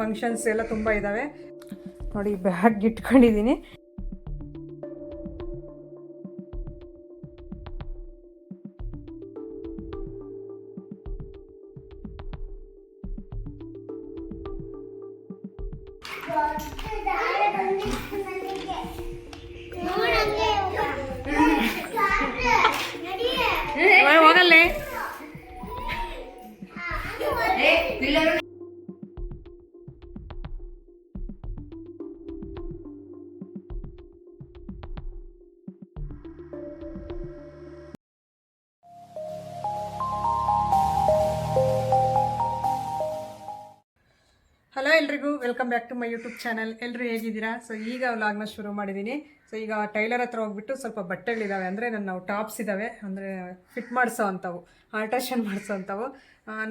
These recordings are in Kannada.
ಫಂಕ್ಷನ್ಸ್ ಎಲ್ಲ ತುಂಬ ಇದ್ದಾವೆ ನೋಡಿ. ಬ್ಯಾಗ್ ಇಟ್ಕೊಂಡಿದ್ದೀನಿ. ಹೋಗಲ್ಲೇ ಹಲೋ ಎಲ್ರಿಗೂ welcome back to my YouTube channel. ಎಲ್ಲರೂ ಹೇಗಿದ್ದೀರಾ? ಸೊ ಈಗ ವ್ಲಾಗ್ನ ಶುರು ಮಾಡಿದ್ದೀನಿ. ಸೊ ಈಗ ಟೈಲರ್ ಹತ್ರ ಹೋಗ್ಬಿಟ್ಟು ಸ್ವಲ್ಪ ಬಟ್ಟೆಗಳಿದ್ದಾವೆ, ಅಂದರೆ ನನ್ನ ಟಾಪ್ಸ್ ಇದ್ದಾವೆ, ಅಂದರೆ ಫಿಟ್ ಮಾಡಿಸೋ ಅಂಥವು, ಆಲ್ಟ್ರೇಷನ್ ಮಾಡಿಸೋ ಅಂಥವು.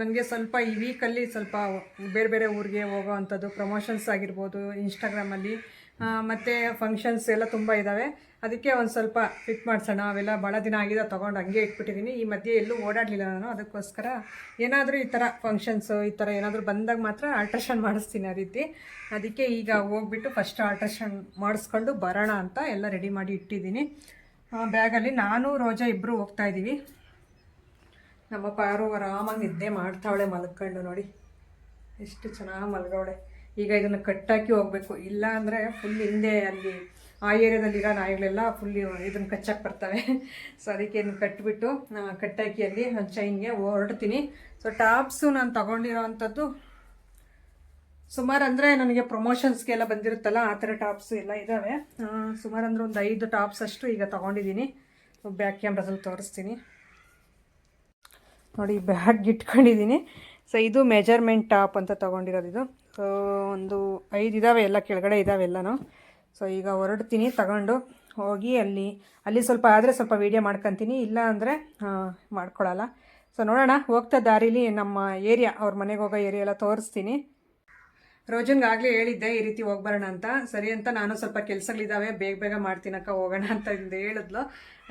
ನನಗೆ ಸ್ವಲ್ಪ ಈ ವೀಕಲ್ಲಿ ಸ್ವಲ್ಪ ಬೇರೆ ಬೇರೆ ಊರಿಗೆ ಹೋಗೋ ಅಂಥದ್ದು, ಪ್ರಮೋಷನ್ಸ್ ಆಗಿರ್ಬೋದು ಇನ್ಸ್ಟಾಗ್ರಾಮಲ್ಲಿ, ಮತ್ತು ಫಂಕ್ಷನ್ಸ್ ಎಲ್ಲ ತುಂಬ ಇದ್ದಾವೆ. ಅದಕ್ಕೆ ಒಂದು ಸ್ವಲ್ಪ ಫಿಟ್ ಮಾಡಿಸೋಣ. ಅವೆಲ್ಲ ಭಾಳ ದಿನ ಆಗಿದೆ, ತೊಗೊಂಡು ಹಂಗೆ ಇಟ್ಬಿಟ್ಟಿದ್ದೀನಿ. ಈ ಮಧ್ಯೆ ಎಲ್ಲೂ ಓಡಾಡಲಿಲ್ಲ ನಾನು, ಅದಕ್ಕೋಸ್ಕರ ಏನಾದರೂ ಈ ಥರ ಫಂಕ್ಷನ್ಸು ಈ ಥರ ಏನಾದರೂ ಬಂದಾಗ ಮಾತ್ರ ಆಲ್ಟ್ರೇಷನ್ ಮಾಡಿಸ್ತೀನಿ ಆ ರೀತಿ. ಅದಕ್ಕೆ ಈಗ ಹೋಗ್ಬಿಟ್ಟು ಫಸ್ಟ್ ಆಲ್ಟ್ರೇಷನ್ ಮಾಡಿಸ್ಕೊಂಡು ಬರೋಣ ಅಂತ ಎಲ್ಲ ರೆಡಿ ಮಾಡಿ ಇಟ್ಟಿದ್ದೀನಿ ಬ್ಯಾಗಲ್ಲಿ. ನಾನು ರೋಜಾ ಇಬ್ಬರು ಹೋಗ್ತಾಯಿದ್ದೀವಿ. ನಮ್ಮ ಪಾರು ಆರಾಮಾಗಿ ನಿದ್ದೆ ಮಾಡ್ತಾವಳೆ ಮಲ್ಕೊಂಡು. ನೋಡಿ ಎಷ್ಟು ಚೆನ್ನಾಗಿ ಮಲ್ಗವಳೆ. ಈಗ ಇದನ್ನು ಕಟ್ಟಾಕಿ ಹೋಗಬೇಕು, ಇಲ್ಲ ಅಂದರೆ ಫುಲ್ ಹಿಂದೆ ಅಲ್ಲಿ ಆ ಏರಿಯಾದಲ್ಲಿರೋ ನಾಯಿಗಳೆಲ್ಲ ಫುಲ್ ಇದನ್ನು ಕಚ್ಚಕ್ಕೆ ಬರ್ತವೆ. ಸೊ ಅದಕ್ಕೆ ಇದನ್ನು ಕಟ್ಟಿಬಿಟ್ಟು ಕಟ್ಟಾಕಿ ಅಲ್ಲಿ ಚೈನ್ಗೆ ಹೊರಡ್ತೀನಿ. ಸೊ ಟಾಪ್ಸು ನಾನು ತೊಗೊಂಡಿರೋ ಅಂಥದ್ದು ಸುಮಾರು, ಅಂದರೆ ನನಗೆ ಪ್ರಮೋಷನ್ಸ್ಗೆಲ್ಲ ಬಂದಿರುತ್ತಲ್ಲ ಆ ಥರ ಟಾಪ್ಸು ಎಲ್ಲ ಇದ್ದಾವೆ. ಸುಮಾರು ಅಂದರೆ ಒಂದು 5 ಟಾಪ್ಸ್ ಅಷ್ಟು ಈಗ ತೊಗೊಂಡಿದ್ದೀನಿ. ಬ್ಯಾಕ್ ಕ್ಯಾಮ್ರಾದಲ್ಲಿ ತೋರಿಸ್ತೀನಿ ನೋಡಿ. ಬ್ಯಾಗ್ ಇಟ್ಕೊಂಡಿದ್ದೀನಿ. ಸೊ ಇದು ಮೆಜರ್ಮೆಂಟ್ ಟಾಪ್ ಅಂತ ತೊಗೊಂಡಿರೋದು ಇದು. ಸೊ ಒಂದು 5 ಇದ್ದಾವೆ, ಎಲ್ಲ ಕೆಳಗಡೆ ಇದ್ದಾವೆ ಎಲ್ಲನೂ. ಸೊ ಈಗ ಹೊರಡ್ತೀನಿ ತಗೊಂಡು ಹೋಗಿ ಅಲ್ಲಿ ಸ್ವಲ್ಪ ಆದರೆ ಸ್ವಲ್ಪ ವೀಡಿಯೋ ಮಾಡ್ಕೊತೀನಿ, ಇಲ್ಲ ಅಂದರೆ ಮಾಡ್ಕೊಳಲ್ಲ. ಸೊ ನೋಡೋಣ, ಹೋಗ್ತಾ ದಾರಿಲಿ ನಮ್ಮ ಏರಿಯಾ, ಅವ್ರ ಮನೆಗೆ ಹೋಗೋ ಏರಿಯಾ ಎಲ್ಲ ತೋರಿಸ್ತೀನಿ. ರೋಜನ್ಗಾಗಲೇ ಹೇಳಿದ್ದೆ ಈ ರೀತಿ ಹೋಗ್ಬರೋಣ ಅಂತ. ಸರಿ ಅಂತ ನಾನು ಸ್ವಲ್ಪ ಕೆಲಸಗಳಿದ್ದಾವೆ, ಬೇಗ ಮಾಡ್ತೀನಕ್ಕ ಹೋಗೋಣ ಅಂತ ಹೇಳಿದ್ಲು.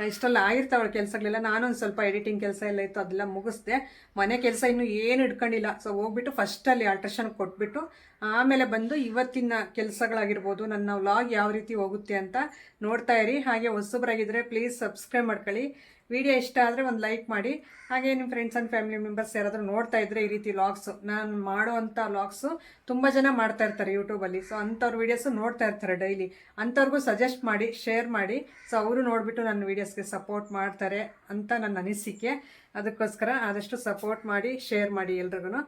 ಇಷ್ಟೆಲ್ಲ ಆಗಿರ್ತಾವಳ ಕೆಲಸಗಳೆಲ್ಲ. ನಾನೊಂದು ಸ್ವಲ್ಪ ಎಡಿಟಿಂಗ್ ಕೆಲಸ ಎಲ್ಲ ಇತ್ತು, ಅದೆಲ್ಲ ಮುಗಿಸ್ದೆ. ಮನೆ ಕೆಲಸ ಇನ್ನೂ ಏನು ಇಟ್ಕೊಂಡಿಲ್ಲ. ಸೊ ಹೋಗ್ಬಿಟ್ಟು ಫಸ್ಟಲ್ಲಿ ಆಲ್ಟ್ರೇಷನ್ ಕೊಟ್ಬಿಟ್ಟು ಆಮೇಲೆ ಬಂದು ಇವತ್ತಿನ ಕೆಲಸಗಳಾಗಿರ್ಬೋದು, ನನ್ನ ವ್ಲಾಗ್ ಯಾವ ರೀತಿ ಹೋಗುತ್ತೆ ಅಂತ ನೋಡ್ತಾ ಇರಿ. ಹಾಗೆ ಹೊಸಬರಾಗಿದ್ದರೆ ಪ್ಲೀಸ್ ಸಬ್ಸ್ಕ್ರೈಬ್ ಮಾಡ್ಕೊಳ್ಳಿ. ವಿಡಿಯೋ ಇಷ್ಟ ಆದರೆ ಒಂದು ಲೈಕ್ ಮಾಡಿ. ಹಾಗೆ ನಿಮ್ಮ ಫ್ರೆಂಡ್ಸ್ ಆ್ಯಂಡ್ ಫ್ಯಾಮಿಲಿ ಮೆಂಬರ್ಸ್ ಯಾರಾದರೂ ನೋಡ್ತಾ ಇದ್ದರೆ ಈ ರೀತಿ ವ್ಲಾಗ್ಸು, ನಾನು ಮಾಡೋವಂಥ ವ್ಲಾಗ್ಸು ತುಂಬ ಜನ ಮಾಡ್ತಾ ಇರ್ತಾರೆ ಯೂಟ್ಯೂಬಲ್ಲಿ. ಸೊ ಅಂಥವ್ರ ವೀಡಿಯೋಸು ನೋಡ್ತಾ ಇರ್ತಾರೆ ಡೈಲಿ. ಅಂಥವ್ರಿಗೂ ಸಜೆಸ್ಟ್ ಮಾಡಿ, ಶೇರ್ ಮಾಡಿ. ಸೊ ಅವರು ನೋಡಿಬಿಟ್ಟು ನನ್ನ ವೀಡಿಯೋಸ್ಗೆ ಸಪೋರ್ಟ್ ಮಾಡ್ತಾರೆ ಅಂತ ನನ್ನ ಅನಿಸಿಕೆ. ಅದಕ್ಕೋಸ್ಕರ ಆದಷ್ಟು ಸಪೋರ್ಟ್ ಮಾಡಿ, ಶೇರ್ ಮಾಡಿ ಎಲ್ರಿಗೂ.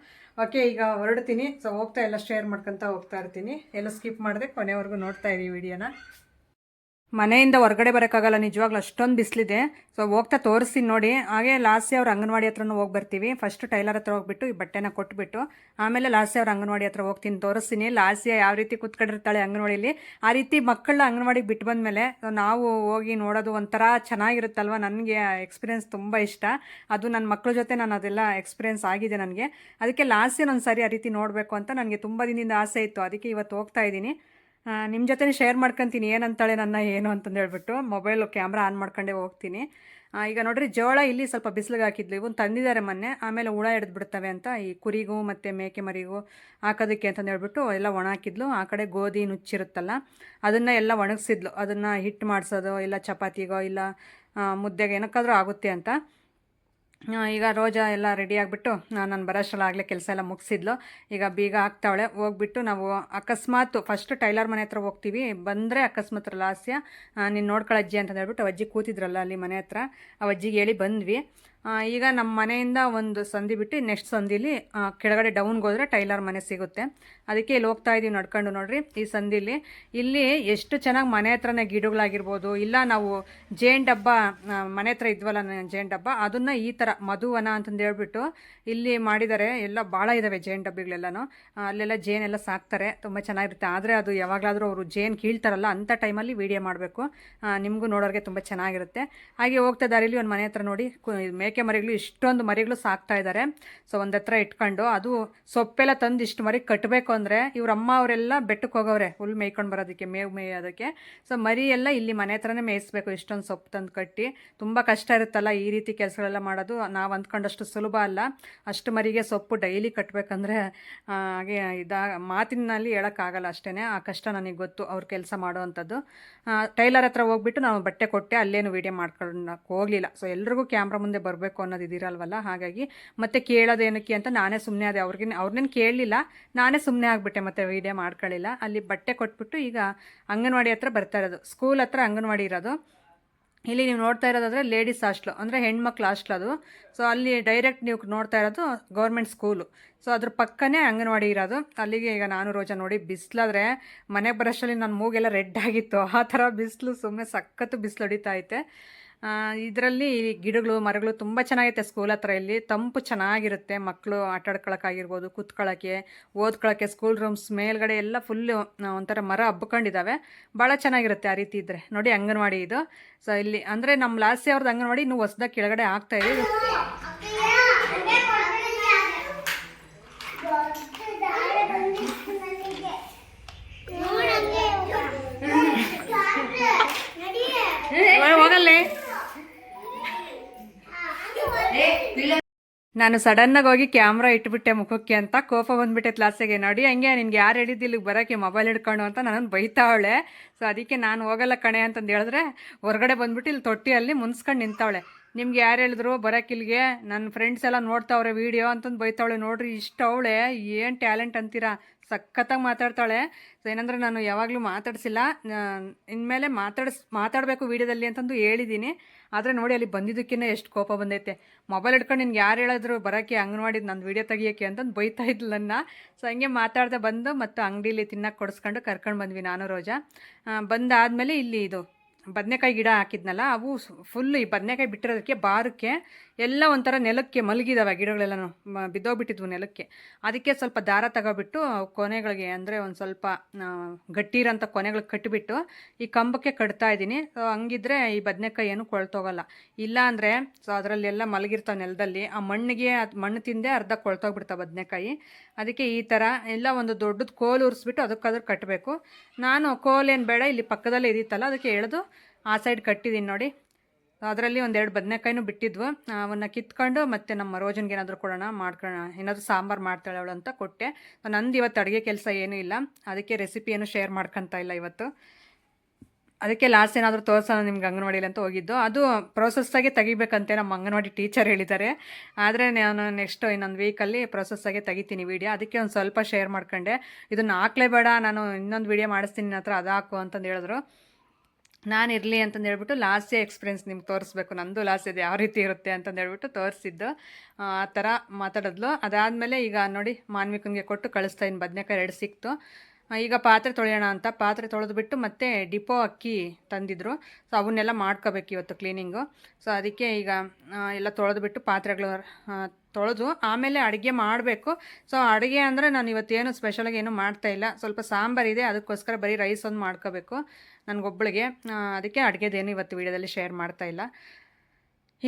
ಓಕೆ, ಈಗ ಹೊರಡ್ತೀನಿ. ಸೊ ಹೋಗ್ತಾ ಎಲ್ಲ ಶೇರ್ ಮಾಡ್ಕೊತ ಹೋಗ್ತಾ ಇರ್ತೀನಿ. ಎಲ್ಲ ಸ್ಕಿಪ್ ಮಾಡಿದೆ, ಕೊನೆವರೆಗೂ ನೋಡ್ತಾ ಇರಿ ವಿಡಿಯೋನ. ಮನೆಯಿಂದ ಹೊರಗಡೆ ಬರೋಕ್ಕಾಗಲ್ಲ, ನಿಜವಾಗ್ಲೂ ಅಷ್ಟೊಂದು ಬಿಸಿಲಿದೆ. ಸೊ ಹೋಗ್ತಾ ತೋರಿಸ್ತೀನಿ ನೋಡಿ. ಹಾಗೆ ಲಾಸ್ಯ ಅವ್ರ ಅಂಗನವಾಡಿ ಹತ್ರನೂ ಹೋಗಿ ಬರ್ತೀವಿ. ಫಸ್ಟ್ ಟೈಲರ್ ಹತ್ರ ಹೋಗ್ಬಿಟ್ಟು ಈ ಬಟ್ಟೆನ ಕೊಟ್ಬಿಟ್ಟು ಆಮೇಲೆ ಲಾಸ್ಯ ಅವ್ರ ಅಂಗನವಾಡಿ ಹತ್ರ ಹೋಗ್ತೀನಿ, ತೋರಿಸ್ತೀನಿ. ಲಾಸ್ಯ ಯಾವ ರೀತಿ ಕೂತ್ಕೊಂಡಿರ್ತಾಳೆ ಅಂಗನವಾಡಿಯಲ್ಲಿ, ಆ ರೀತಿ ಮಕ್ಕಳನ್ನ ಅಂಗನವಾಡಿಗೆ ಬಿಟ್ಟು ಬಂದಮೇಲೆ ನಾವು ಹೋಗಿ ನೋಡೋದು ಒಂಥರ ಚೆನ್ನಾಗಿರುತ್ತಲ್ವ. ನನಗೆ ಎಕ್ಸ್ಪೀರಿಯೆನ್ಸ್ ತುಂಬ ಇಷ್ಟ. ಅದು ನನ್ನ ಮಕ್ಕಳ ಜೊತೆ ನಾನು ಅದೆಲ್ಲ ಎಕ್ಸ್ಪೀರಿಯೆನ್ಸ್ ಆಗಿದೆ ನನಗೆ. ಅದಕ್ಕೆ ಲಾಸ್ಯನ ಒಂದು ಸಾರಿ ಆ ರೀತಿ ನೋಡಬೇಕು ಅಂತ ನನಗೆ ತುಂಬ ದಿನದಿಂದ ಆಸೆ ಇತ್ತು. ಅದಕ್ಕೆ ಇವತ್ತು ಹೋಗ್ತಾ ಇದ್ದೀನಿ. ನಿಮ್ಮ ಜೊತೆ ಶೇರ್ ಮಾಡ್ಕೊತೀನಿ ಏನಂತಾಳೆ ನನ್ನ ಏನು ಅಂತಂದು ಹೇಳ್ಬಿಟ್ಟು. ಮೊಬೈಲು ಕ್ಯಾಮ್ರಾ ಆನ್ ಮಾಡ್ಕೊಂಡೇ ಹೋಗ್ತೀನಿ. ಈಗ ನೋಡ್ರಿ, ಜೋಳ ಇಲ್ಲಿ ಸ್ವಲ್ಪ ಬಿಸಿಲಿಗೆ ಹಾಕಿದ್ಲು. ಇವನು ತಂದಿದ್ದಾರೆ ಮೊನ್ನೆ. ಆಮೇಲೆ ಹುಳ ಹಿಡಿದು ಬಿಡ್ತವೆ ಅಂತ ಈ ಕುರಿಗೂ ಮತ್ತು ಮೇಕೆ ಮರಿಗೂ ಹಾಕೋದಕ್ಕೆ ಅಂತಂದು ಹೇಳ್ಬಿಟ್ಟು ಎಲ್ಲ ಒಣ ಹಾಕಿದ್ಲು. ಆ ಕಡೆ ಗೋಧಿ ನುಚ್ಚಿರುತ್ತಲ್ಲ ಅದನ್ನು ಎಲ್ಲ ಒಣಗಿಸಿದ್ಲು. ಅದನ್ನು ಹಿಟ್ಟು ಮಾಡಿಸೋದು, ಇಲ್ಲ ಚಪಾತಿಗೋ ಇಲ್ಲ ಮುದ್ದೆಗೆ ಏನಕ್ಕಾದರೂ ಆಗುತ್ತೆ ಅಂತ. ಈಗ ರೋಜಾ ಎಲ್ಲ ರೆಡಿ ಆಗಿಬಿಟ್ಟು ನಾನು ಬರೋಷ್ಟರಲ್ಲಾಗಲೇ ಕೆಲಸ ಎಲ್ಲ ಮುಗಿಸಿದ್ಲು. ಈಗ ಬೀಗ ಹಾಕ್ತಾವಳೆ. ಹೋಗ್ಬಿಟ್ಟು ನಾವು ಅಕಸ್ಮಾತ್ ಫಸ್ಟ್ ಟೈಲರ್ ಮನೆ ಹತ್ರ ಹೋಗ್ತೀವಿ. ಬಂದರೆ ಅಕಸ್ಮಾತ್ ಲಾಸ್ಯ ನೀನು ನೋಡ್ಕೊಳ್ಳಜ್ಜಿ ಅಂತ ಹೇಳ್ಬಿಟ್ಟು ಅಜ್ಜಿ ಕೂತಿದ್ರಲ್ಲ ಅಲ್ಲಿ ಮನೆ ಹತ್ರ, ಆ ಅಜ್ಜಿಗೆ ಹೇಳಿ ಬಂದ್ವಿ. ಈಗ ನಮ್ಮ ಮನೆಯಿಂದ ಒಂದು ಸಂದಿ ಬಿಟ್ಟು ನೆಕ್ಸ್ಟ್ ಸಂದಿಲಿ ಕೆಳಗಡೆ ಡೌನ್ಗೆ ಹೋದರೆ ಟೈಲರ್ ಮನೆ ಸಿಗುತ್ತೆ. ಅದಕ್ಕೆ ಇಲ್ಲಿ ಹೋಗ್ತಾ ಇದ್ದೀವಿ ನಡ್ಕೊಂಡು. ನೋಡ್ರಿ, ಈ ಸಂದಿಲಿ ಇಲ್ಲಿ ಎಷ್ಟು ಚೆನ್ನಾಗಿ ಮನೆ ಹತ್ರನೇ ಗಿಡಗಳಾಗಿರ್ಬೋದು, ಇಲ್ಲ ನಾವು ಜೇನು ಡಬ್ಬ ಮನೆ ಹತ್ರ ಇದ್ವಲ್ಲ ಜೇನು ಡಬ್ಬ, ಅದನ್ನು ಈ ಥರ ಮಧುವನ ಅಂತಂದು ಹೇಳ್ಬಿಟ್ಟು ಇಲ್ಲಿ ಮಾಡಿದ್ದಾರೆ. ಎಲ್ಲ ಭಾಳ ಇದ್ದಾವೆ ಜೇನು ಡಬ್ಬಿಗಳೆಲ್ಲನೂ. ಅಲ್ಲೆಲ್ಲ ಜೇನೆಲ್ಲ ಸಾಕ್ತಾರೆ, ತುಂಬ ಚೆನ್ನಾಗಿರುತ್ತೆ. ಆದರೆ ಅದು ಯಾವಾಗಲಾದರೂ ಅವರು ಜೇನು ಕೀಳ್ತಾರಲ್ಲ ಅಂಥ ಟೈಮಲ್ಲಿ ವೀಡಿಯೋ ಮಾಡಬೇಕು. ನಿಮಗೂ ನೋಡೋರಿಗೆ ತುಂಬ ಚೆನ್ನಾಗಿರುತ್ತೆ. ಹಾಗೆ ಹೋಗ್ತಾ ದಾರಿಲಿ ಒಂದು ಮನೆ ಹತ್ರ ನೋಡಿ ಮೇಕೆ ಮರಿಗಳು ಇಷ್ಟೊಂದು ಮರಿಗಳು ಸಾಕ್ತಾ ಇದ್ದಾರೆ. ಸೊ ಒಂದು ಹತ್ರ ಇಟ್ಕೊಂಡು ಅದು ಸೊಪ್ಪೆಲ್ಲ ತಂದು ಇಷ್ಟು ಮರಿ ಕಟ್ಟಬೇಕು ಅಂದರೆ ಇವ್ರ ಅಮ್ಮ ಅವರೆಲ್ಲ ಬೆಟ್ಟಕ್ಕೆ ಹೋಗವ್ರೆ ಹುಲ್ ಮೇಯ್ಕೊಂಡು ಬರೋದಕ್ಕೆ, ಮೇವು ಮೇಯೋದಕ್ಕೆ. ಸೊ ಮರಿ ಎಲ್ಲ ಇಲ್ಲಿ ಮನೆ ಹತ್ರನೇ ಮೇಯಿಸ್ಬೇಕು, ಇಷ್ಟೊಂದು ಸೊಪ್ಪು ತಂದು ಕಟ್ಟಿ. ತುಂಬ ಕಷ್ಟ ಇರುತ್ತಲ್ಲ ಈ ರೀತಿ ಕೆಲಸಗಳೆಲ್ಲ ಮಾಡೋದು. ನಾವು ಅಂದ್ಕೊಂಡಷ್ಟು ಸುಲಭ ಅಲ್ಲ. ಅಷ್ಟು ಮರಿಗೆ ಸೊಪ್ಪು ಡೈಲಿ ಕಟ್ಟಬೇಕಂದ್ರೆ ಹಾಗೆ ಮಾತಿನಲ್ಲಿ ಹೇಳೋಕ್ಕಾಗಲ್ಲ ಅಷ್ಟೇ. ಆ ಕಷ್ಟ ನನಗೆ ಗೊತ್ತು ಅವ್ರ ಕೆಲಸ ಮಾಡೋವಂಥದ್ದು. ಟೈಲರ್ ಹತ್ರ ಹೋಗ್ಬಿಟ್ಟು ನಾವು ಬಟ್ಟೆ ಕೊಟ್ಟೆ, ಅಲ್ಲೇನು ವೀಡಿಯೋ ಮಾಡ್ಕೊಳ್ಳೋಕೆ ಹೋಗಲಿಲ್ಲ. ಸೊ ಎಲ್ರಿಗೂ ಕ್ಯಾಮ್ರಾ ಮುಂದೆ ಬರಬೇಕು ಅನ್ನೋದು ಇದಿರಲ್ವಲ್ಲ, ಹಾಗಾಗಿ ಮತ್ತೆ ಕೇಳೋದೇನಕ್ಕೆ ಅಂತ ನಾನೇ ಸುಮ್ಮನೆ ಅದೇ. ಅವ್ರನ್ನೇನು ಕೇಳಲಿಲ್ಲ, ನಾನೇ ಸುಮ್ಮನೆ ಆಗಿಬಿಟ್ಟೆ, ಮತ್ತೆ ವೀಡಿಯೋ ಮಾಡ್ಕೊಳ್ಳಿಲ್ಲ. ಅಲ್ಲಿ ಬಟ್ಟೆ ಕೊಟ್ಬಿಟ್ಟು ಈಗ ಅಂಗನವಾಡಿ ಹತ್ರ ಬರ್ತಾ ಇರೋದು, ಸ್ಕೂಲ್ ಹತ್ರ ಅಂಗನವಾಡಿ ಇರೋದು. ಇಲ್ಲಿ ನೀವು ನೋಡ್ತಾ ಇರೋದಾದರೆ ಲೇಡೀಸ್ ಹಾಸ್ಟ್ಲು, ಅಂದರೆ ಹೆಣ್ಮಕ್ಳು ಹಾಸ್ಟ್ಲ್ ಅದು. ಸೊ ಅಲ್ಲಿ ಡೈರೆಕ್ಟ್ ನೀವು ನೋಡ್ತಾ ಇರೋದು ಗೌರ್ಮೆಂಟ್ ಸ್ಕೂಲು. ಸೊ ಅದ್ರ ಪಕ್ಕನೇ ಅಂಗನವಾಡಿ ಇರೋದು. ಅಲ್ಲಿಗೆ ಈಗ ನಾನು ರೋಜಾ ನೋಡಿ, ಬಿಸಿಲಾದರೆ ಮನೆಗೆ ಬರೋಷ್ಟರಲ್ಲಿ ನನ್ನ ಮೂಗೆಲ್ಲ ರೆಡ್ ಆಗಿತ್ತು. ಆ ಥರ ಬಿಸಿಲು, ಸುಮ್ಮನೆ ಸಖತ್ತು ಬಿಸಿಲು ಹೊಡಿತಾ ಐತೆ. ಇದರಲ್ಲಿ ಗಿಡಗಳು ಮರಗಳು ತುಂಬ ಚೆನ್ನಾಗೈತೆ ಸ್ಕೂಲ್ ಹತ್ರ. ಇಲ್ಲಿ ತಂಪು ಚೆನ್ನಾಗಿರುತ್ತೆ, ಮಕ್ಕಳು ಆಟಾಡ್ಕೊಳಕ್ಕಾಗಿರ್ಬೋದು, ಕೂತ್ಕೊಳ್ಳೋಕ್ಕೆ, ಓದ್ಕೊಳ್ಳೋಕ್ಕೆ. ಸ್ಕೂಲ್ ರೂಮ್ಸ್ ಮೇಲ್ಗಡೆ ಎಲ್ಲ ಫುಲ್ಲು ಒಂಥರ ಮರ ಹಬ್ಕೊಂಡಿದ್ದಾವೆ, ಭಾಳ ಚೆನ್ನಾಗಿರುತ್ತೆ ಆ ರೀತಿ ಇದ್ದರೆ. ನೋಡಿ ಅಂಗನವಾಡಿ ಇದು. ಸೊ ಇಲ್ಲಿ ಅಂದರೆ ನಮ್ಮ ಲಾಸ್ತಿ ಅವ್ರದ್ದು ಅಂಗನವಾಡಿ ಇನ್ನೂ ಹೊಸದಾಗಿ ಕೆಳಗಡೆ ಆಗ್ತಾಯಿದೆ. ಹೋಗಲ್ಲೇ ನಾನು ಸಡನ್ನಾಗಿ ಹೋಗಿ ಕ್ಯಾಮ್ರಾ ಇಟ್ಬಿಟ್ಟೆ ಮುಖಕ್ಕೆ ಅಂತ ಕೋಪ ಬಂದುಬಿಟ್ಟೆ ಕ್ಲಾಸಿಗೆ. ನೋಡಿ ಹಂಗೆ ನಿನ್ಗೆ ಯಾರು ಹೇಳಿದ್ದು ಇಲ್ಲಿಗೆ ಬರೋಕ್ಕೆ ಮೊಬೈಲ್ ಹಿಡ್ಕೊಂಡು ಅಂತ ನನ್ನನ್ನು ಬೈತಾವಳೆ. ಸೊ ಅದಕ್ಕೆ ನಾನು ಹೋಗಲ್ಲ ಕಣೆ ಅಂತಂದು ಹೇಳಿದ್ರೆ ಹೊರಗಡೆ ಬಂದುಬಿಟ್ಟು ಇಲ್ಲಿ ತೊಟ್ಟಿಯಲ್ಲಿ ಮುನ್ಸ್ಕೊಂಡು ನಿಂತವಳೆ. ನಿಮ್ಗೆ ಯಾರು ಹೇಳಿದ್ರು ಬರೋಕ್ಕಿಲ್ಗೆ, ನನ್ನ ಫ್ರೆಂಡ್ಸ್ ಎಲ್ಲ ನೋಡ್ತಾವ್ರೆ ವೀಡಿಯೋ ಅಂತಂದು ಬೈತಾವಳೆ. ನೋಡ್ರಿ ಇಷ್ಟು ಅವಳೆ, ಏನು ಟ್ಯಾಲೆಂಟ್ ಅಂತೀರಾ, ಸಖತ್ತಾಗಿ ಮಾತಾಡ್ತಾಳೆ. ಸೊ ಏನಂದರೆ ನಾನು ಯಾವಾಗಲೂ ಮಾತಾಡಿಸಿಲ್ಲ, ಇನ್ಮೇಲೆ ಮಾತಾಡಬೇಕು ವೀಡಿಯೋದಲ್ಲಿ ಅಂತಂದು ಹೇಳಿದ್ದೀನಿ. ಆದರೆ ನೋಡಿ ಅಲ್ಲಿ ಬಂದಿದ್ದಕ್ಕಿಂತ ಎಷ್ಟು ಕೋಪ ಬಂದೈತೆ. ಮೊಬೈಲ್ ಹಿಡ್ಕೊಂಡು ನಿನ್ಗೆ ಯಾರು ಹೇಳಿದ್ರು ಬರೋಕ್ಕೆ ಅಂಗನವಾಡಿದ್ದು ನನ್ನ ವೀಡಿಯೋ ತೆಗಿಯೋಕ್ಕೆ ಅಂತಂದು ಬೈತಾ ಇದ್ಲು ನನ್ನ. ಸೊ ಹಂಗೆ ಮಾತಾಡ್ದೆ ಬಂದು ಮತ್ತು ಅಂಗಡೀಲಿ ತಿನ್ನಕ್ಕೆ ಕೊಡಿಸ್ಕೊಂಡು ಕರ್ಕೊಂಡು ಬಂದ್ವಿ ನಾನು ರೋಜಾ. ಬಂದಾದಮೇಲೆ ಇಲ್ಲಿ ಇದು ಬದನೆಕಾಯಿ ಗಿಡ ಹಾಕಿದ್ನಲ್ಲ, ಅವು ಫುಲ್ಲು ಈ ಬದನೆಕಾಯಿ ಬಿಟ್ಟಿರೋದಕ್ಕೆ ಬಾರಕ್ಕೆ ಎಲ್ಲ ಒಂಥರ ನೆಲಕ್ಕೆ ಮಲಗಿದಾವೆ ಗಿಡಗಳೆಲ್ಲನೂ, ಬಿದ್ದೋಗ್ಬಿಟ್ಟಿದ್ವು ನೆಲಕ್ಕೆ. ಅದಕ್ಕೆ ಸ್ವಲ್ಪ ದಾರ ತಗೋಬಿಟ್ಟು ಕೊನೆಗಳಿಗೆ, ಅಂದರೆ ಒಂದು ಸ್ವಲ್ಪ ಗಟ್ಟಿರೋಂಥ ಕೊನೆಗಳಿಗೆ ಕಟ್ಟಿಬಿಟ್ಟು ಈ ಕಂಬಕ್ಕೆ ಕಟ್ತಾ ಇದ್ದೀನಿ. ಹಂಗಿದ್ರೆ ಈ ಬದನೆಕಾಯಿ ಏನು ಕೊಳ್ತೋಗಲ್ಲ. ಇಲ್ಲ ಅಂದರೆ ಸೊ ಅದರಲ್ಲೆಲ್ಲ ಮಲಗಿರ್ತಾವೆ ನೆಲದಲ್ಲಿ, ಆ ಮಣ್ಣಿಗೆ ಅದು ಮಣ್ಣು ತಿಂದೆ ಅರ್ಧ ಕೊಳ್ತೋಗ್ಬಿಡ್ತಾವೆ ಬದನೆಕಾಯಿ. ಅದಕ್ಕೆ ಈ ಥರ ಎಲ್ಲ ಒಂದು ದೊಡ್ಡದು ಕೋಲು ಉರಿಸ್ಬಿಟ್ಟು ಅದಕ್ಕಾದ್ರೂ ಕಟ್ಟಬೇಕು. ನಾನು ಕೋಲೇನು ಬೇಡ, ಇಲ್ಲಿ ಪಕ್ಕದಲ್ಲೇ ಇದಿತ್ತಲ್ಲ ಅದಕ್ಕೆ ಎಳೆದು ಆ ಸೈಡ್ ಕಟ್ಟಿದ್ದೀನಿ ನೋಡಿ. ಅದರಲ್ಲಿ ಒಂದೆರಡು ಬದನೆಕಾಯಿನೂ ಬಿಟ್ಟಿದ್ವು, ಅವನ್ನ ಕಿತ್ಕೊಂಡು ಮತ್ತೆ ನಮ್ಮ ರೋಜನ್ಗೆ ಏನಾದರೂ ಕೊಡೋಣ, ಏನಾದರೂ ಸಾಂಬಾರು ಮಾಡ್ತಾಳೆ ಅವಳು ಅಂತ ಕೊಟ್ಟೆ. ನಂದು ಇವತ್ತು ಅಡುಗೆ ಕೆಲಸ ಏನೂ ಇಲ್ಲ, ಅದಕ್ಕೆ ರೆಸಿಪಿ ಏನು ಶೇರ್ ಮಾಡ್ಕೊತಾ ಇಲ್ಲ ಇವತ್ತು. ಅದಕ್ಕೆ ಲಾಸ್ಟ್ ಏನಾದರೂ ತೋರಿಸೋಣ ನಿಮ್ಗೆ ಅಂಗನವಾಡಿಲಿ ಅಂತ ಹೋಗಿದ್ದು. ಅದು ಪ್ರೊಸೆಸ್ಸಾಗೆ ತೆಗಿಬೇಕಂತೆ ನಮ್ಮ ಅಂಗನವಾಡಿ ಟೀಚರ್ ಹೇಳಿದ್ದಾರೆ. ಆದರೆ ನಾನು ನೆಕ್ಸ್ಟ್ ಇನ್ನೊಂದು ವೀಕಲ್ಲಿ ಪ್ರೊಸೆಸ್ಸಾಗೆ ತೆಗಿತೀನಿ ವೀಡಿಯೋ. ಅದಕ್ಕೆ ಒಂದು ಸ್ವಲ್ಪ ಶೇರ್ ಮಾಡ್ಕೊಂಡೆ. ಇದನ್ನು ಹಾಕ್ಲೇಬೇಡ, ನಾನು ಇನ್ನೊಂದು ವೀಡಿಯೋ ಮಾಡಿಸ್ತೀನಿ ನಿನ್ನ ಹತ್ರ, ಅದು ಹಾಕು ಅಂತಂದು ಹೇಳಿದ್ರು. ನಾನು ಇರಲಿ ಅಂತಂದು ಹೇಳ್ಬಿಟ್ಟು ಲಾಸ್ಟ್ ಎಕ್ಸ್ಪೀರಿಯನ್ಸ್ ನಿಮ್ಗೆ ತೋರಿಸ್ಬೇಕು, ನಂದು ಲಾಸ್ಟ್ ಇದು ಯಾವ ರೀತಿ ಇರುತ್ತೆ ಅಂತಂದು ಹೇಳ್ಬಿಟ್ಟು ತೋರಿಸಿದ್ದು. ಆ ಥರ ಮಾತಾಡಿದ್ಲು. ಅದಾದಮೇಲೆ ಈಗ ನೋಡಿ ಮಾನ್ವಿಕಂಗೆ ಕೊಟ್ಟು ಕಳಿಸ್ತಾ ಇನ್ನು ಬದನೆಕಾಯಿ 2 ಸಿಕ್ತು. ಈಗ ಪಾತ್ರೆ ತೊಳೆಯೋಣ ಅಂತ ಪಾತ್ರೆ ತೊಳೆದ್ಬಿಟ್ಟು ಮತ್ತೆ ಡಿಪೋ ಅಕ್ಕಿ ತಂದಿದ್ರು. ಸೊ ಅವನ್ನೆಲ್ಲ ಮಾಡ್ಕೋಬೇಕು ಇವತ್ತು ಕ್ಲೀನಿಂಗು. ಸೊ ಅದಕ್ಕೆ ಈಗ ಎಲ್ಲ ತೊಳೆದ್ಬಿಟ್ಟು ಪಾತ್ರೆಗಳು ತೊಳೆದು ಆಮೇಲೆ ಅಡುಗೆ ಮಾಡಬೇಕು. ಸೊ ಅಡುಗೆ ಅಂದರೆ ನಾನು ಇವತ್ತೇನು ಸ್ಪೆಷಲಾಗಿ ಏನೂ ಮಾಡ್ತಾಯಿಲ್ಲ, ಸ್ವಲ್ಪ ಸಾಂಬಾರಿದೆ, ಅದಕ್ಕೋಸ್ಕರ ಬರೀ ರೈಸ್ ಒಂದು ಮಾಡ್ಕೋಬೇಕು ನನಗೊಬ್ಬಳಿಗೆ. ಅದಕ್ಕೆ ಅಡುಗೆದೇನು ಇವತ್ತು ವೀಡಿಯೋದಲ್ಲಿ ಶೇರ್ ಮಾಡ್ತಾಯಿಲ್ಲ.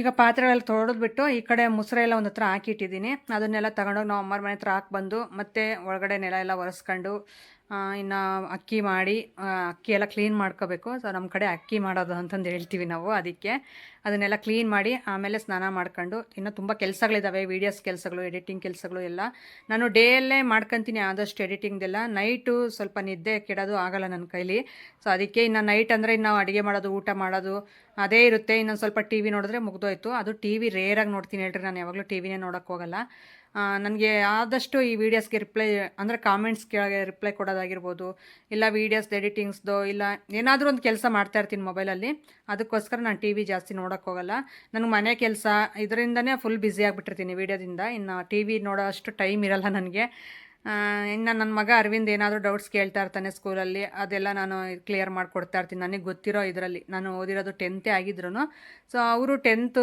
ಈಗ ಪಾತ್ರೆಗಳೆಲ್ಲ ತೊಳೆದ್ಬಿಟ್ಟು ಈ ಕಡೆ ಮುಸುರೆಲ್ಲ ಒಂದು ಹತ್ರ ಹಾಕಿಟ್ಟಿದ್ದೀನಿ. ಅದನ್ನೆಲ್ಲ ತಗೊಂಡೋಗಿ ನಾವು ಅಮ್ಮರ ಮನೆ ಹತ್ರ ಹಾಕಿ ಮತ್ತು ಒಳಗಡೆ ನೆಲ ಎಲ್ಲ ಒರೆಸ್ಕೊಂಡು ಇನ್ನು ಅಕ್ಕಿ ಮಾಡಿ ಅಕ್ಕಿ ಎಲ್ಲ ಕ್ಲೀನ್ ಮಾಡ್ಕೋಬೇಕು. ಸೊ ನಮ್ಮ ಕಡೆ ಅಕ್ಕಿ ಮಾಡೋದು ಅಂತಂದು ಹೇಳ್ತೀವಿ ನಾವು. ಅದಕ್ಕೆ ಅದನ್ನೆಲ್ಲ ಕ್ಲೀನ್ ಮಾಡಿ ಆಮೇಲೆ ಸ್ನಾನ ಮಾಡ್ಕೊಂಡು, ಇನ್ನೂ ತುಂಬ ಕೆಲಸಗಳಿದ್ದಾವೆ, ವೀಡಿಯೋಸ್ ಕೆಲಸಗಳು, ಎಡಿಟಿಂಗ್ ಕೆಲಸಗಳು ಎಲ್ಲ ನಾನು ಡೇಯಲ್ಲೇ ಮಾಡ್ಕೊತೀನಿ ಆದಷ್ಟು ಎಡಿಟಿಂಗ್ದೆಲ್ಲ. ನೈಟು ಸ್ವಲ್ಪ ನಿದ್ದೆ ಕೆಡೋದು ಆಗೋಲ್ಲ ನನ್ನ ಕೈಲಿ. ಸೊ ಅದಕ್ಕೆ ಇನ್ನು ನೈಟ್ ಅಂದರೆ ಇನ್ನು ಅಡುಗೆ ಮಾಡೋದು, ಊಟ ಮಾಡೋದು ಅದೇ ಇರುತ್ತೆ. ಇನ್ನೊಂದು ಸ್ವಲ್ಪ ಟಿ ವಿ ನೋಡಿದ್ರೆ ಮುಗ್ದೋಯ್ತು. ಅದು ಟಿ ವಿ ರೇರಾಗಿ ನೋಡ್ತೀನಿ ಹೇಳ್ರಿ, ನಾನು ಯಾವಾಗಲೂ ಟಿ ವಿನೇ ನೋಡೋಕ್ಕೆ ಹೋಗಲ್ಲ. ನನಗೆ ಆದಷ್ಟು ಈ ವೀಡಿಯೋಸ್ಗೆ ರಿಪ್ಲೈ ಅಂದರೆ ಕಾಮೆಂಟ್ಸ್ ಕೆಳಗೆ ರಿಪ್ಲೈ ಕೊಡೋದಾಗಿರ್ಬೋದು, ಇಲ್ಲ ವೀಡಿಯೋಸ್ದು ಎಡಿಟಿಂಗ್ಸ್ದು, ಇಲ್ಲ ಏನಾದರೂ ಒಂದು ಕೆಲಸ ಮಾಡ್ತಾಯಿರ್ತೀನಿ ಮೊಬೈಲಲ್ಲಿ. ಅದಕ್ಕೋಸ್ಕರ ನಾನು ಟಿ ವಿ ಜಾಸ್ತಿ ನೋಡೋಕ್ಕೆ ಹೋಗಲ್ಲ. ನನಗೆ ಮನೆ ಕೆಲಸ ಇದರಿಂದನೇ ಫುಲ್ ಬ್ಯುಸಿ ಆಗಿಬಿಟ್ಟಿರ್ತೀನಿ ವೀಡಿಯೋದಿಂದ. ಇನ್ನು ಟಿ ವಿ ನೋಡೋ ಅಷ್ಟು ಟೈಮ್ ಇರಲ್ಲ ನನಗೆ. ಇನ್ನು ನನ್ನ ಮಗ ಅರವಿಂದ್ ಏನಾದರೂ ಡೌಟ್ಸ್ ಕೇಳ್ತಾ ಇರ್ತಾನೆ ಸ್ಕೂಲಲ್ಲಿ, ಅದೆಲ್ಲ ನಾನು ಕ್ಲಿಯರ್ ಮಾಡಿಕೊಡ್ತಾ ಇರ್ತೀನಿ. ನನಗೆ ಗೊತ್ತಿರೋ ಇದರಲ್ಲಿ. ನಾನು ಓದಿರೋದು 10th ಆಗಿದ್ರು. ಸೊ ಅವರು 10th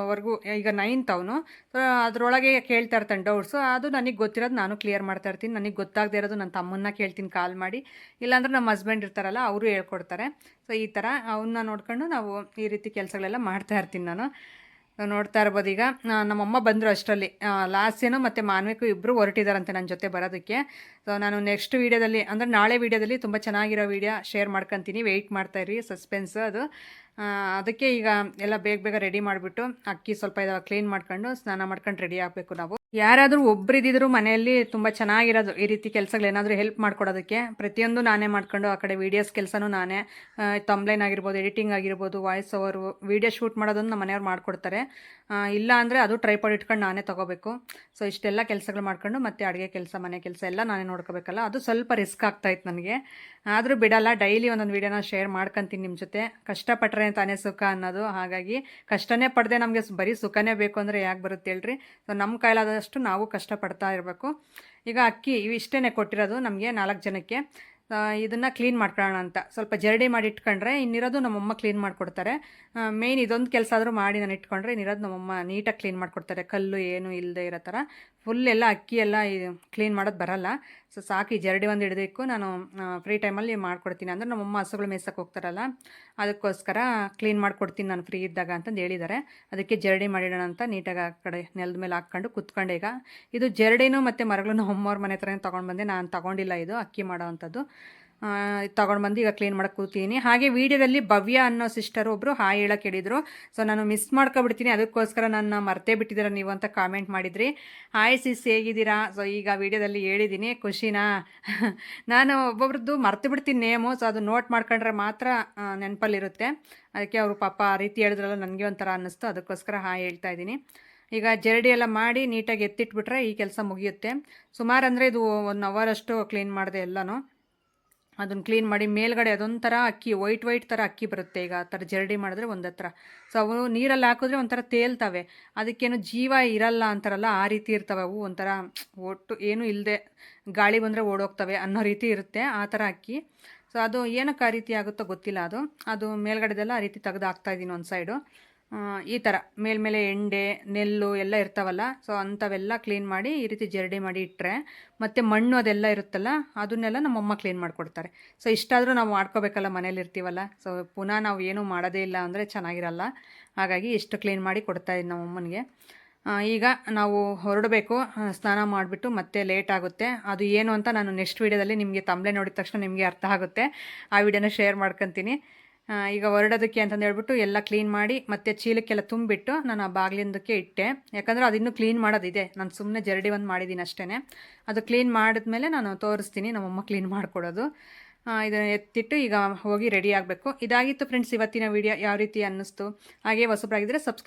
ವರೆಗೂ, ಈಗ 9th ಅವನು. ಸೊ ಅದರೊಳಗೆ ಕೇಳ್ತಾ ಇರ್ತಾನೆ ಡೌಟ್ಸು, ಅದು ನನಗೆ ಗೊತ್ತಿರೋದು ನಾನು ಕ್ಲಿಯರ್ ಮಾಡ್ತಾ ಇರ್ತೀನಿ. ನನಗೆ ಗೊತ್ತಾಗದೇ ಇರೋದು ನನ್ನ ತಮ್ಮನ್ನ ಕೇಳ್ತೀನಿ ಕಾಲ್ ಮಾಡಿ, ಇಲ್ಲಾಂದ್ರೆ ನಮ್ಮ ಹಸ್ಬೆಂಡ್ ಇರ್ತಾರಲ್ಲ ಅವರು ಹೇಳ್ಕೊಡ್ತಾರೆ. ಸೊ ಈ ಥರ ಅವನ್ನ ನೋಡ್ಕೊಂಡು ನಾವು ಈ ರೀತಿ ಕೆಲಸಗಳೆಲ್ಲ ಮಾಡ್ತಾ ಇರ್ತೀನಿ ನಾನು. ನೋಡ್ತಾ ಇರ್ಬೋದು ಈಗ ನಮ್ಮಮ್ಮ ಬಂದರು ಅಷ್ಟರಲ್ಲಿ ಲಾಸ್ಯನು ಮತ್ತು ಮಾನ್ವಿಕು ಇಬ್ಬರು ಹೊರಟಿದ್ದಾರಂತೆ ನನ್ನ ಜೊತೆ ಬರೋದಕ್ಕೆ. ಸೊ ನಾನು ನೆಕ್ಸ್ಟ್ ವೀಡಿಯೋದಲ್ಲಿ ಅಂದರೆ ನಾಳೆ ವೀಡಿಯೋದಲ್ಲಿ ತುಂಬ ಚೆನ್ನಾಗಿರೋ ವೀಡಿಯೋ ಶೇರ್ ಮಾಡ್ಕೊತೀನಿ. ವೆಯ್ಟ್ ಮಾಡ್ತಾಯಿರಿ, ಸಸ್ಪೆನ್ಸ್ ಅದು. ಅದಕ್ಕೆ ಈಗ ಎಲ್ಲ ಬೇಗ ಬೇಗ ರೆಡಿ ಮಾಡಿಬಿಟ್ಟು ಅಕ್ಕಿ ಸ್ವಲ್ಪ ಇದಾವೆ ಕ್ಲೀನ್ ಮಾಡ್ಕೊಂಡು ಸ್ನಾನ ಮಾಡ್ಕೊಂಡು ರೆಡಿ ಆಗಬೇಕು ನಾವು. ಯಾರಾದರೂ ಒಬ್ಬರಿದ್ದಿದ್ರು ಮನೆಯಲ್ಲಿ ತುಂಬ ಚೆನ್ನಾಗಿರೋದು ಈ ರೀತಿ ಕೆಲಸಗಳೇನಾದರೂ ಹೆಲ್ಪ್ ಮಾಡ್ಕೊಡೋದಕ್ಕೆ. ಪ್ರತಿಯೊಂದು ನಾನೇ ಮಾಡ್ಕೊಂಡು ಆ ಕಡೆ ವೀಡಿಯೋಸ್ ಕೆಲಸನೂ ನಾನೇ, ತಮ್ಲೈನ್ ಆಗಿರ್ಬೋದು, ಎಡಿಟಿಂಗ್ ಆಗಿರ್ಬೋದು, ವಾಯ್ಸ್ ಓವರು, ವೀಡಿಯೋ ಶೂಟ್ ಮಾಡೋದನ್ನು ನಮ್ಮ ಮನೆಯವ್ರು ಮಾಡಿಕೊಡ್ತಾರೆ. ಇಲ್ಲ ಅಂದರೆ ಅದು ಟ್ರೈಪಾಡ್ ಇಟ್ಕೊಂಡು ನಾನೇ ತೊಗೋಬೇಕು. ಸೊ ಇಷ್ಟೆಲ್ಲ ಕೆಲಸಗಳು ಮಾಡ್ಕೊಂಡು ಮತ್ತು ಅಡುಗೆ ಕೆಲಸ, ಮನೆ ಕೆಲಸ ಎಲ್ಲ ನಾನೇ ನೋಡ್ಕೋಬೇಕಲ್ಲ, ಅದು ಸ್ವಲ್ಪ ರಿಸ್ಕ್ ಆಗ್ತಾಯಿತ್ತು ನನಗೆ. ಆದರೂ ಬಿಡಲ್ಲ, ಡೈಲಿ ಒಂದೊಂದು ವೀಡಿಯೋನ ಶೇರ್ ಮಾಡ್ಕೊತೀನಿ ನಿಮ್ಮ ಜೊತೆ. ಕಷ್ಟಪಟ್ಟರೆ ತಾನೇ ಸುಖ ಅನ್ನೋದು. ಹಾಗಾಗಿ ಕಷ್ಟನೇ ಪಡದೆ ನಮಗೆ ಬರೀ ಸುಖನೇ ಬೇಕು ಅಂದರೆ ಯಾಕೆ ಬರುತ್ತೆ ಹೇಳ್ರಿ. ಸೊ ನಮ್ಮ ಕೈಲಾದಷ್ಟು ನಾವು ಕಷ್ಟಪಡ್ತಾ ಇರಬೇಕು. ಈಗ ಅಕ್ಕಿ ಇವಿಷ್ಟೇ ಕೊಟ್ಟಿರೋದು ನಮಗೆ 4 ಜನಕ್ಕೆ. ಇದನ್ನು ಕ್ಲೀನ್ ಮಾಡ್ಕೊಳ್ಳೋಣ ಅಂತ ಸ್ವಲ್ಪ ಜರಡಿ ಮಾಡಿ ಇಟ್ಕೊಂಡ್ರೆ ಇನ್ನಿರೋದು ನಮ್ಮಮ್ಮ ಕ್ಲೀನ್ ಮಾಡಿಕೊಡ್ತಾರೆ. ಮೇಯ್ನ್ ಇದೊಂದು ಕೆಲಸ ಆದರೂ ಮಾಡಿ ನಾನು ಇಟ್ಕೊಂಡ್ರೆ ಇನ್ನಿರೋದು ನಮ್ಮಮ್ಮ ನೀಟಾಗಿ ಕ್ಲೀನ್ ಮಾಡಿಕೊಡ್ತಾರೆ. ಕಲ್ಲು ಏನು ಇಲ್ಲದೆ ಇರೋ ಥರ ಫುಲ್ ಎಲ್ಲ ಅಕ್ಕಿ ಎಲ್ಲ ಕ್ಲೀನ್ ಮಾಡೋದು ಬರಲ್ಲ. ಸೊ ಸಾಕು, ಈ ಜರಡಿ ಒಂದು ಹಿಡಿದಿಕ್ಕು ನಾನು ಫ್ರೀ ಟೈಮಲ್ಲಿ ಮಾಡ್ಕೊಡ್ತೀನಿ. ಅಂದರೆ ನಮ್ಮಮ್ಮ ಹಸುಗಳು ಮೇಯ್ಸಕ್ಕೆ ಹೋಗ್ತಾರಲ್ಲ, ಅದಕ್ಕೋಸ್ಕರ ಕ್ಲೀನ್ ಮಾಡಿಕೊಡ್ತೀನಿ ನಾನು ಫ್ರೀ ಇದ್ದಾಗ ಅಂತಂದು ಹೇಳಿದ್ದಾರೆ. ಅದಕ್ಕೆ ಜರಡಿ ಮಾಡಿಡೋಣ ಅಂತ ನೀಟಾಗಿ ಆ ಕಡೆ ನೆಲದ ಮೇಲೆ ಹಾಕ್ಕೊಂಡು ಕುತ್ಕೊಂಡೆ. ಈಗ ಇದು ಜರಡಿನೂ ಮತ್ತು ಮರಗಳು ಅಮ್ಮವ್ರ ಮನೆ ಹತ್ರನೇ ತೊಗೊಂಡು ಬಂದೆ, ನಾನು ತೊಗೊಂಡಿಲ್ಲ. ಇದು ಅಕ್ಕಿ ಮಾಡೋ ಅಂಥದ್ದು ತೊಗೊಂಡು ಬಂದು ಈಗ ಕ್ಲೀನ್ ಮಾಡೋಕ್ಕೆ ಕೂತೀನಿ. ಹಾಗೆ ವೀಡಿಯೋದಲ್ಲಿ ಭವ್ಯ ಅನ್ನೋ ಸಿಸ್ಟರ್ ಒಬ್ಬರು ಹಾಯ್ ಹೇಳೋಕೆ ಹೇಳಿದರು. ಸೊ ನಾನು ಮಿಸ್ ಮಾಡ್ಕೊಬಿಡ್ತೀನಿ, ಅದಕ್ಕೋಸ್ಕರ ನನ್ನ ಮರ್ತೇ ಬಿಟ್ಟಿದ್ದೀರಾ ನೀವು ಅಂತ ಕಾಮೆಂಟ್ ಮಾಡಿದ್ರಿ. ಹಾಯ್ ಸಿಸ್, ಹೇಗಿದ್ದೀರಾ? ಸೊ ಈಗ ವೀಡಿಯೋದಲ್ಲಿ ಹೇಳಿದ್ದೀನಿ, ಖುಷಿನಾ? ನಾನು ಒಬ್ಬೊಬ್ರದ್ದು ಮರ್ತು ಬಿಡ್ತೀನಿ ನೇಮು. ಸೊ ಅದು ನೋಟ್ ಮಾಡ್ಕೊಂಡ್ರೆ ಮಾತ್ರ ನೆನಪಲ್ಲಿರುತ್ತೆ. ಅದಕ್ಕೆ ಅವರು ಪಾಪ ಆ ರೀತಿ ಹೇಳಿದ್ರಲ್ಲ, ನನಗೆ ಒಂಥರ ಅನ್ನಿಸ್ತು, ಅದಕ್ಕೋಸ್ಕರ ಹಾಯ್ ಹೇಳ್ತಾ ಇದ್ದೀನಿ. ಈಗ ಜರಡಿ ಎಲ್ಲ ಮಾಡಿ ನೀಟಾಗಿ ಎತ್ತಿಟ್ಬಿಟ್ರೆ ಈ ಕೆಲಸ ಮುಗಿಯುತ್ತೆ. ಸುಮಾರು ಅಂದರೆ ಇದು 1 ಅವರಷ್ಟು ಕ್ಲೀನ್ ಮಾಡಿದೆ ಎಲ್ಲನೂ. ಅದನ್ನು ಕ್ಲೀನ್ ಮಾಡಿ ಮೇಲ್ಗಡೆ ಅದೊಂಥರ ಅಕ್ಕಿ ವೈಟ್ ಥರ ಅಕ್ಕಿ ಬರುತ್ತೆ. ಈಗ ಆ ಥರ ಜರಡಿ ಮಾಡಿದ್ರೆ ಒಂದು ಹತ್ರ. ಸೊ ಅವು ನೀರಲ್ಲಿ ಹಾಕಿದ್ರೆ ಒಂಥರ ತೇಲ್ತವೆ, ಅದಕ್ಕೇನು ಜೀವ ಇರಲ್ಲ ಅಂತಾರಲ್ಲ, ಆ ರೀತಿ ಇರ್ತವೆ ಅವು. ಒಂಥರ ಒಟ್ಟು ಏನೂ ಇಲ್ಲದೆ ಗಾಳಿ ಬಂದರೆ ಓಡೋಗ್ತವೆ ಅನ್ನೋ ರೀತಿ ಇರುತ್ತೆ, ಆ ಥರ ಅಕ್ಕಿ. ಸೊ ಅದು ಏನಕ್ಕೆ ಆ ರೀತಿ ಆಗುತ್ತೋ ಗೊತ್ತಿಲ್ಲ. ಅದು ಮೇಲ್ಗಡೆದೆಲ್ಲ ಆ ರೀತಿ ತೆಗೆದು ಹಾಕ್ತಾಯಿದ್ದೀನಿ ಒಂದು ಸೈಡು. ಈ ಥರ ಮೇಲ್ಮೇಲೆ ಎಂಡೆ ನೆಲ್ಲು ಎಲ್ಲ ಇರ್ತಾವಲ್ಲ, ಸೊ ಅಂಥವೆಲ್ಲ ಕ್ಲೀನ್ ಮಾಡಿ ಈ ರೀತಿ ಜರಡಿ ಮಾಡಿ ಇಟ್ಟರೆ, ಮತ್ತು ಮಣ್ಣು ಅದೆಲ್ಲ ಇರುತ್ತಲ್ಲ ಅದನ್ನೆಲ್ಲ ನಮ್ಮಮ್ಮ ಕ್ಲೀನ್ ಮಾಡಿಕೊಡ್ತಾರೆ. ಸೊ ಇಷ್ಟಾದರೂ ನಾವು ಮಾಡ್ಕೋಬೇಕಲ್ಲ, ಮನೇಲಿ ಇರ್ತೀವಲ್ಲ. ಸೊ ಪುನಃ ನಾವು ಏನೂ ಮಾಡೋದೇ ಇಲ್ಲ ಅಂದರೆ ಚೆನ್ನಾಗಿರಲ್ಲ. ಹಾಗಾಗಿ ಇಷ್ಟು ಕ್ಲೀನ್ ಮಾಡಿ ಕೊಡ್ತಾಯಿದ್ದೀನಿ ನಮ್ಮಮ್ಮನಿಗೆ. ಈಗ ನಾವು ಹೊರಡಬೇಕು, ಸ್ನಾನ ಮಾಡಿಬಿಟ್ಟು ಮತ್ತೆ ಲೇಟ್ ಆಗುತ್ತೆ. ಅದು ಏನು ಅಂತ ನಾನು ನೆಕ್ಸ್ಟ್ ವೀಡಿಯೋದಲ್ಲಿ ನಿಮಗೆ ತಮ್ಮಲೆ ನೋಡಿದ ತಕ್ಷಣ ನಿಮಗೆ ಅರ್ಥ ಆಗುತ್ತೆ. ಆ ವಿಡಿಯೋನ ಶೇರ್ ಮಾಡ್ಕೊತೀನಿ. ಈಗ ಹೊರಡೋದಕ್ಕೆ ಅಂತಂದು ಹೇಳ್ಬಿಟ್ಟು ಎಲ್ಲ ಕ್ಲೀನ್ ಮಾಡಿ ಮತ್ತು ಚೀಲಕ್ಕೆಲ್ಲ ತುಂಬಿಬಿಟ್ಟು ನಾನು ಆ ಬಾಗಿಲಿಂದಕ್ಕೆ ಇಟ್ಟೆ. ಯಾಕಂದರೆ ಅದಿನ್ನೂ ಕ್ಲೀನ್ ಮಾಡೋದಿದೆ, ನಾನು ಸುಮ್ಮನೆ ಜರಡಿ ಒಂದು ಮಾಡಿದ್ದೀನಿ ಅಷ್ಟೇ. ಅದು ಕ್ಲೀನ್ ಮಾಡಿದ್ಮೇಲೆ ನಾನು ತೋರಿಸ್ತೀನಿ ನಮ್ಮಮ್ಮ ಕ್ಲೀನ್ ಮಾಡಿಕೊಡೋದು. ಇದನ್ನು ಎತ್ತಿಟ್ಟು ಈಗ ಹೋಗಿ ರೆಡಿ ಆಗಬೇಕು. ಇದಾಗಿತ್ತು ಫ್ರೆಂಡ್ಸ್ ಇವತ್ತಿನ ವೀಡಿಯೋ. ಯಾವ ರೀತಿ ಅನ್ನಿಸ್ತು? ಹಾಗೆ ಹೊಸಬ್ರಾಗಿದ್ದರೆ ಸಬ್ಸ್ಕ್ರೈಬ್